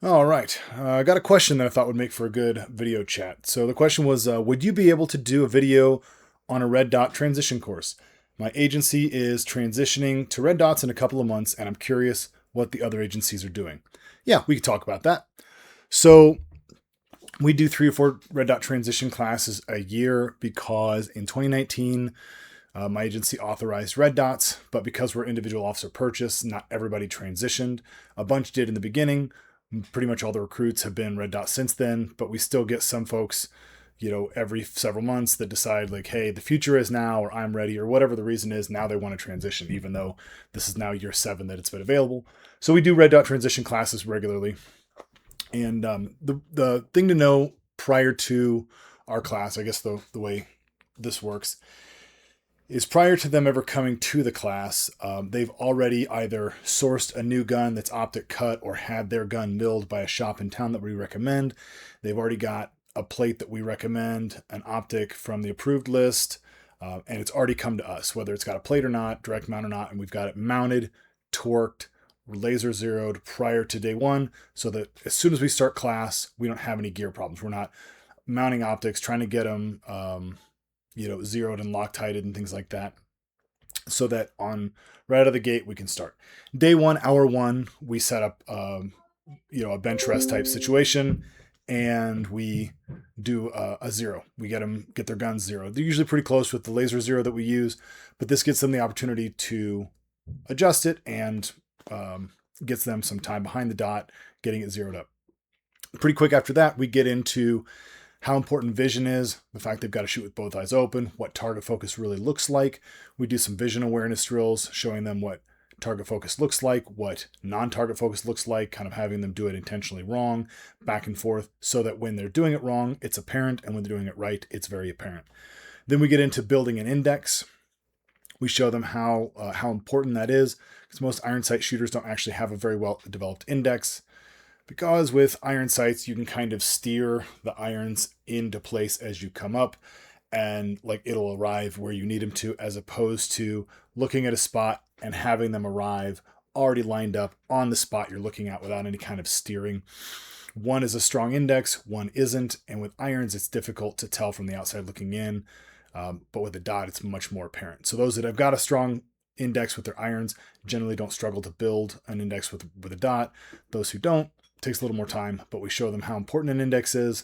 All right. I got a question that I thought would make for a good video chat. So the question was, would you be able to do a video on a red dot transition course? My agency is transitioning to red dots in a couple of months, and I'm curious what the other agencies are doing. Yeah, we could talk about that. So we do 3 or 4 red dot transition classes a year because in 2019, my agency authorized red dots, but because we're individual officer purchase, not everybody transitioned. A bunch did in the beginning. Pretty much all the recruits have been red dots since then, but we still get some folks, every several months that decide like, hey, the future is now, or I'm ready, or whatever the reason is. Now they want to transition, even though this is now year 7 that it's been available. So we do red dot transition classes regularly. And the thing to know prior to our class, I guess the way this works is prior to them ever coming to the class, they've already either sourced a new gun that's optic cut or had their gun milled by a shop in town that we recommend. They've already got a plate that we recommend, an optic from the approved list, and it's already come to us, whether it's got a plate or not, direct mount or not, and we've got it mounted, torqued, laser zeroed prior to day 1, so that as soon as we start class, we don't have any gear problems. We're not mounting optics, trying to get them zeroed and Loctited and things like that, so that on right out of the gate we can start. Day 1, hour 1, we set up a bench rest type situation, and we do a zero. We get their guns zero. They're usually pretty close with the laser zero that we use, but this gives them the opportunity to adjust it and gets them some time behind the dot, getting it zeroed up. Pretty quick after that, we get into how important vision is, the fact they've got to shoot with both eyes open, what target focus really looks like. We do some vision awareness drills, showing them what target focus looks like, what non-target focus looks like, kind of having them do it intentionally wrong, back and forth, so that when they're doing it wrong, it's apparent, and when they're doing it right, it's very apparent. Then we get into building an index. We show them how important that is, because most iron sight shooters don't actually have a very well developed index. Because with iron sights, you can kind of steer the irons into place as you come up, and like it'll arrive where you need them to, as opposed to looking at a spot and having them arrive already lined up on the spot you're looking at without any kind of steering. One is a strong index, one isn't, and with irons, it's difficult to tell from the outside looking in, but with a dot, it's much more apparent. So those that have got a strong index with their irons generally don't struggle to build an index with a dot. Those who don't, takes a little more time, but we show them how important an index is,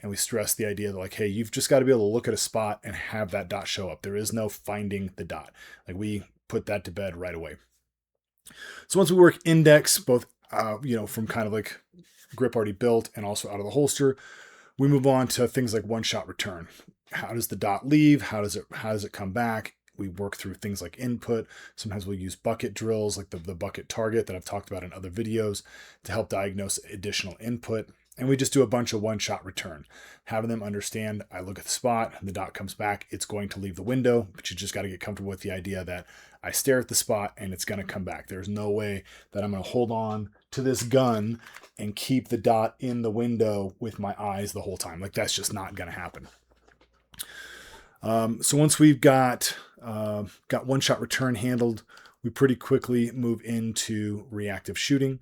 and we stress the idea that, like, hey, you've just got to be able to look at a spot and have that dot show up. There is no finding the dot. Like, we put that to bed right away. So once we work index, both from kind of like grip already built and also out of the holster, we move on to things like one-shot return. How does the dot leave? How does it come back? We work through things like input. Sometimes we'll use bucket drills, like the bucket target that I've talked about in other videos, to help diagnose additional input. And we just do a bunch of one-shot return, having them understand, I look at the spot, the dot comes back, it's going to leave the window, but you just got to get comfortable with the idea that I stare at the spot and it's going to come back. There's no way that I'm going to hold on to this gun and keep the dot in the window with my eyes the whole time. Like, that's just not going to happen. So once we've got one-shot return handled, we pretty quickly move into reactive shooting.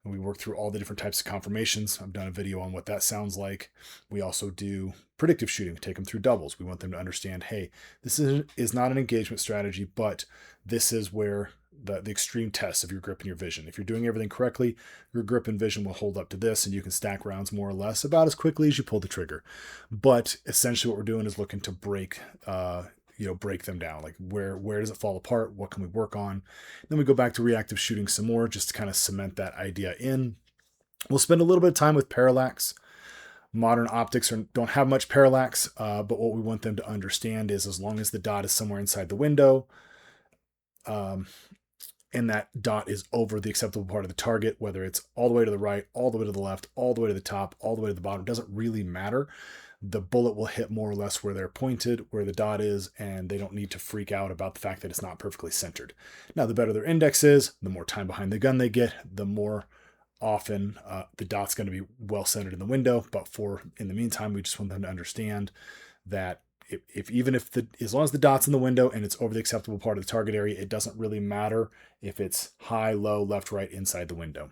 And we work through all the different types of conformations. I've done a video on what that sounds like. We also do predictive shooting, take them through doubles. We want them to understand, hey, this is not an engagement strategy, but this is where the extreme tests of your grip and your vision. If you're doing everything correctly, your grip and vision will hold up to this, and you can stack rounds more or less about as quickly as you pull the trigger. But essentially what we're doing is looking to break them down. Like, where does it fall apart? What can we work on? Then we go back to reactive shooting some more, just to kind of cement that idea in. We'll spend a little bit of time with parallax. Modern optics don't have much parallax, but what we want them to understand is, as long as the dot is somewhere inside the window, and that dot is over the acceptable part of the target, whether it's all the way to the right, all the way to the left, all the way to the top, all the way to the bottom, doesn't really matter. The bullet will hit more or less where they're pointed, where the dot is, and they don't need to freak out about the fact that it's not perfectly centered. Now, the better their index is, the more time behind the gun they get, the more often the dot's going to be well centered in the window. But in the meantime, we just want them to understand that as long as the dot's in the window and it's over the acceptable part of the target area, it doesn't really matter if it's high, low, left, right, inside the window.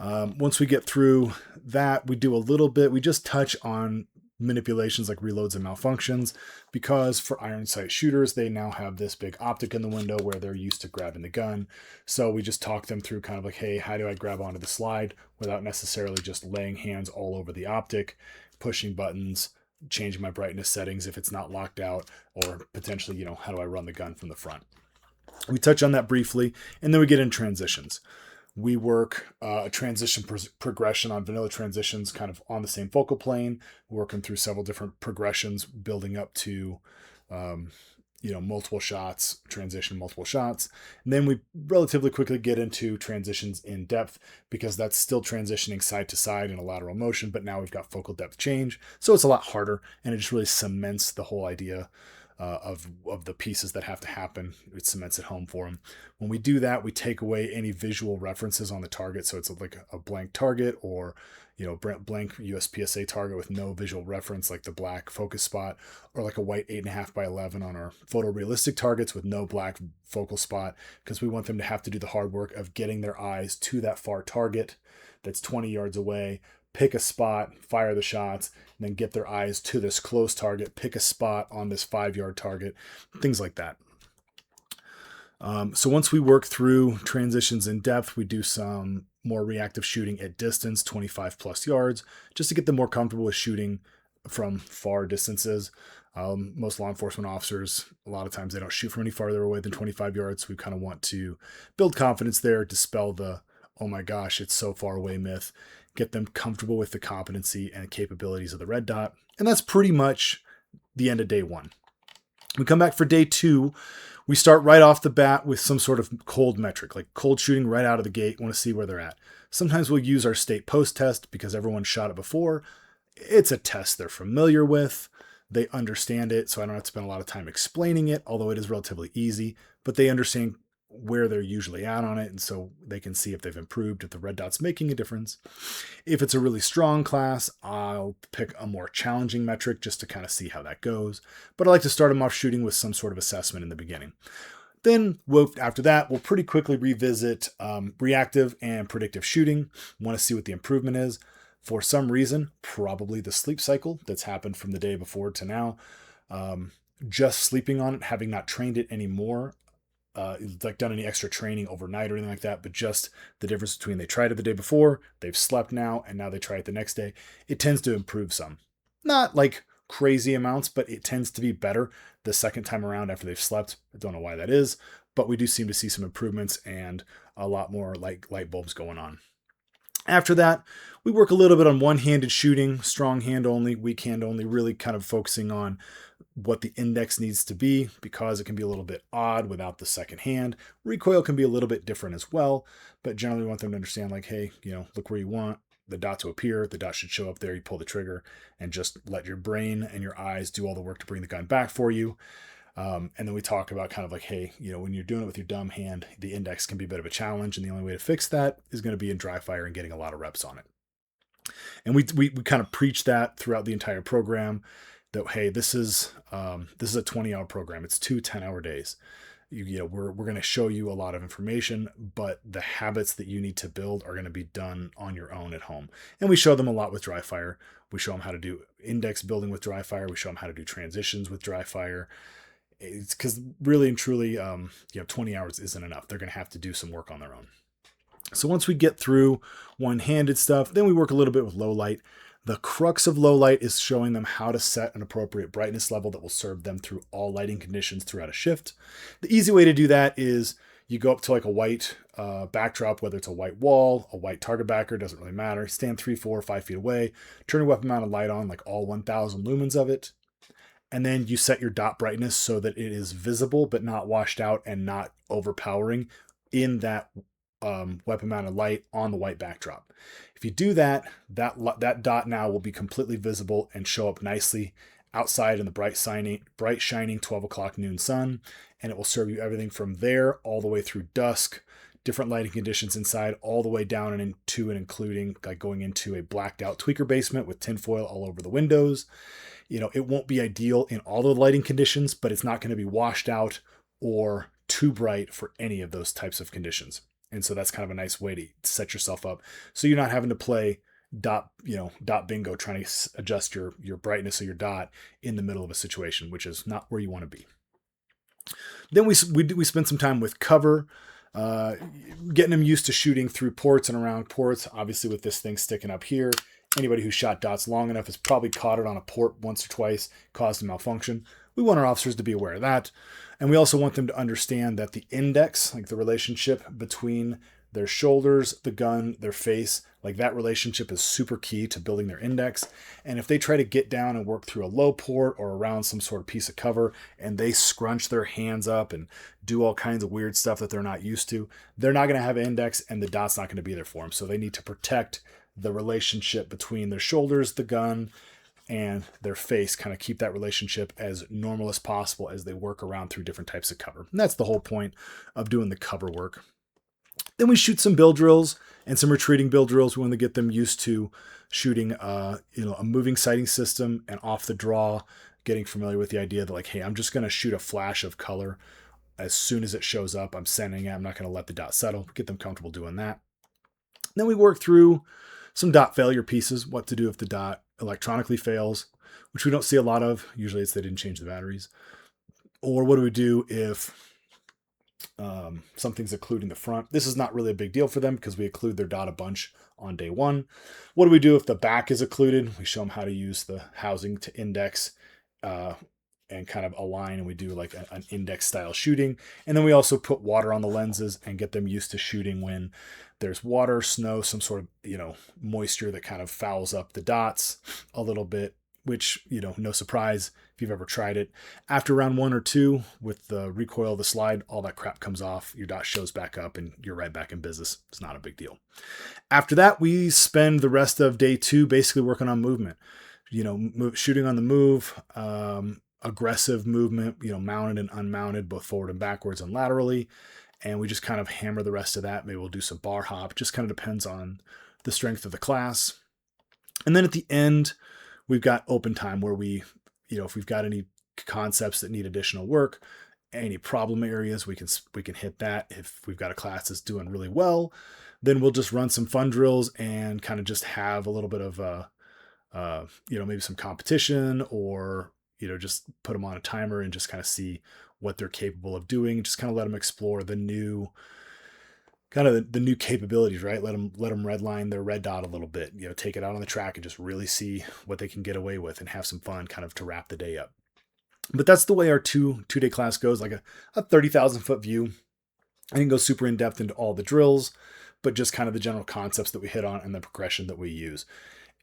Once we get through that, we do a little bit, we just touch on manipulations like reloads and malfunctions, because for iron sight shooters, they now have this big optic in the window where they're used to grabbing the gun. So we just talk them through kind of like, hey, how do I grab onto the slide without necessarily just laying hands all over the optic, pushing buttons, changing my brightness settings if it's not locked out, or potentially, how do I run the gun from the front? We touch on that briefly, and then we get in transitions. We work a transition progression on vanilla transitions kind of on the same focal plane, working through several different progressions, building up to, multiple shots, transition, multiple shots. And then we relatively quickly get into transitions in depth, because that's still transitioning side to side in a lateral motion, but now we've got focal depth change. So it's a lot harder, and it just really cements the whole idea of the pieces that have to happen. It cements it home for them. When we do that, we take away any visual references on the target. So it's like a blank target, or blank USPSA target with no visual reference, like the black focus spot, or like a white 8.5 by 11 on our photorealistic targets with no black focal spot, because we want them to have to do the hard work of getting their eyes to that far target that's 20 yards away, pick a spot, fire the shots, and then get their eyes to this close target, pick a spot on this 5-yard target, things like that. So once we work through transitions in depth, we do some more reactive shooting at distance, 25 plus yards, just to get them more comfortable with shooting from far distances. Most law enforcement officers, a lot of times they don't shoot from any farther away than 25 yards. So we kind of want to build confidence there, dispel the, oh my gosh, it's so far away myth, get them comfortable with the competency and capabilities of the red dot. And that's pretty much the end of day one. We come back for day two. We start right off the bat with some sort of cold metric, like cold shooting right out of the gate. Want to see where they're at. Sometimes we'll use our state post test because everyone shot it before. It's a test they're familiar with. They understand it, so I don't have to spend a lot of time explaining it, although it is relatively easy, but they understand where they're usually at on it, and so they can see if they've improved, if the red dot's making a difference. If it's a really strong class, I'll pick a more challenging metric just to kind of see how that goes. But I like to start them off shooting with some sort of assessment in the beginning. Then after that, we'll pretty quickly revisit reactive and predictive shooting. Want to see what the improvement is. For some reason, probably the sleep cycle that's happened from the day before to now. Just sleeping on it, having not trained it anymore, like done any extra training overnight or anything like that, but just the difference between they tried it the day before, they've slept now, and now they try it the next day. It tends to improve some. Not like crazy amounts, but it tends to be better the second time around after they've slept. I don't know why that is, but we do seem to see some improvements and a lot more like light bulbs going on. After that, we work a little bit on one-handed shooting, strong hand only, weak hand only, really kind of focusing on what the index needs to be, because it can be a little bit odd without the second hand. Recoil can be a little bit different as well, but generally we want them to understand, like, hey, look where you want the dot to appear. The dot should show up there. You pull the trigger and just let your brain and your eyes do all the work to bring the gun back for you. And then we talk about kind of like, hey, when you're doing it with your dumb hand, the index can be a bit of a challenge, and the only way to fix that is going to be in dry fire and getting a lot of reps on it. And we kind of preach that throughout the entire program, that, hey, this is a 20-hour program. It's 2 10-hour days. We're going to show you a lot of information, but the habits that you need to build are going to be done on your own at home. And we show them a lot with dry fire. We show them how to do index building with dry fire. We show them how to do transitions with dry fire. It's because really and truly, 20 hours isn't enough. They're going to have to do some work on their own. So once we get through one-handed stuff, then we work a little bit with low light. The crux of low light is showing them how to set an appropriate brightness level that will serve them through all lighting conditions throughout a shift. The easy way to do that is you go up to like a white backdrop, whether it's a white wall, a white target backer, doesn't really matter. Stand 3, 4, 5 feet away, turn your weapon mounted light on, like all 1,000 lumens of it. And then you set your dot brightness so that it is visible, but not washed out and not overpowering in that weapon mounted light on the white backdrop. If you do that, that dot now will be completely visible and show up nicely outside in the bright shining 12 o'clock noon sun, and it will serve you everything from there all the way through dusk, different lighting conditions inside, all the way down and into and including like going into a blacked out tweaker basement with tinfoil all over the windows. It won't be ideal in all the lighting conditions, but it's not going to be washed out or too bright for any of those types of conditions. And so that's kind of a nice way to set yourself up. So you're not having to play dot bingo trying to adjust your brightness of your dot in the middle of a situation, which is not where you want to be. Then we spent some time with cover, getting them used to shooting through ports and around ports. Obviously, with this thing sticking up here, anybody who shot dots long enough has probably caught it on a port once or twice, caused a malfunction. We want our officers to be aware of that. And we also want them to understand that the index, like the relationship between their shoulders, the gun, their face, like that relationship is super key to building their index. And if they try to get down and work through a low port or around some sort of piece of cover and they scrunch their hands up and do all kinds of weird stuff that they're not used to, they're not going to have an index and the dot's not going to be there for them. So they need to protect the relationship between their shoulders, the gun, and their face, kind of keep that relationship as normal as possible as they work around through different types of cover. And that's the whole point of doing the cover work. Then we shoot some bill drills and some retreating bill drills. We want to get them used to shooting a moving sighting system and off the draw, getting familiar with the idea that, like, hey, I'm just going to shoot a flash of color as soon as it shows up. I'm sending it. I'm not going to let the dot settle. Get them comfortable doing that. Then we work through some dot failure pieces, what to do if the dot electronically fails, which we don't see a lot of. Usually it's they didn't change the batteries. Or what do we do if something's occluding the front? This is not really a big deal for them because we occlude their dot a bunch on day one. What do we do if the back is occluded? We show them how to use the housing to index and kind of align, and we do like an index style shooting. And then we also put water on the lenses and get them used to shooting when there's water, snow, some sort of, moisture that kind of fouls up the dots a little bit, which, no surprise if you've ever tried it. After round 1 or 2 with the recoil, the slide, all that crap comes off, your dot shows back up and you're right back in business. It's not a big deal. After that, we spend the rest of day 2 basically working on movement, shooting on the move, aggressive movement, mounted and unmounted, both forward and backwards and laterally. And we just kind of hammer the rest of that. Maybe we'll do some bar hop. Just kind of depends on the strength of the class. And then at the end, we've got open time where we, if we've got any concepts that need additional work, any problem areas, we can hit that. If we've got a class that's doing really well, then we'll just run some fun drills and kind of just have a little bit of maybe some competition, or just put them on a timer and just kind of see what they're capable of doing. Just kind of let them explore the new capabilities, right? Let them redline their red dot a little bit, take it out on the track and just really see what they can get away with and have some fun kind of to wrap the day up. But that's the way our two-day class goes, like a 30,000 foot view. I didn't go super in depth into all the drills, but just kind of the general concepts that we hit on and the progression that we use.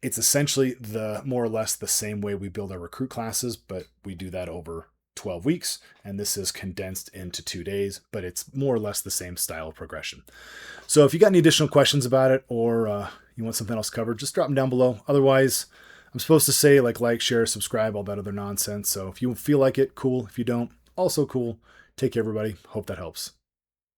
It's essentially more or less the same way we build our recruit classes, but we do that over 12 weeks, and this is condensed into 2 days, but it's more or less the same style of progression. So if you got any additional questions about it, or you want something else covered, just drop them down below. Otherwise, I'm supposed to say like, share, subscribe, all that other nonsense. So if you feel like it, cool. If you don't, also cool. Take care, everybody. Hope that helps.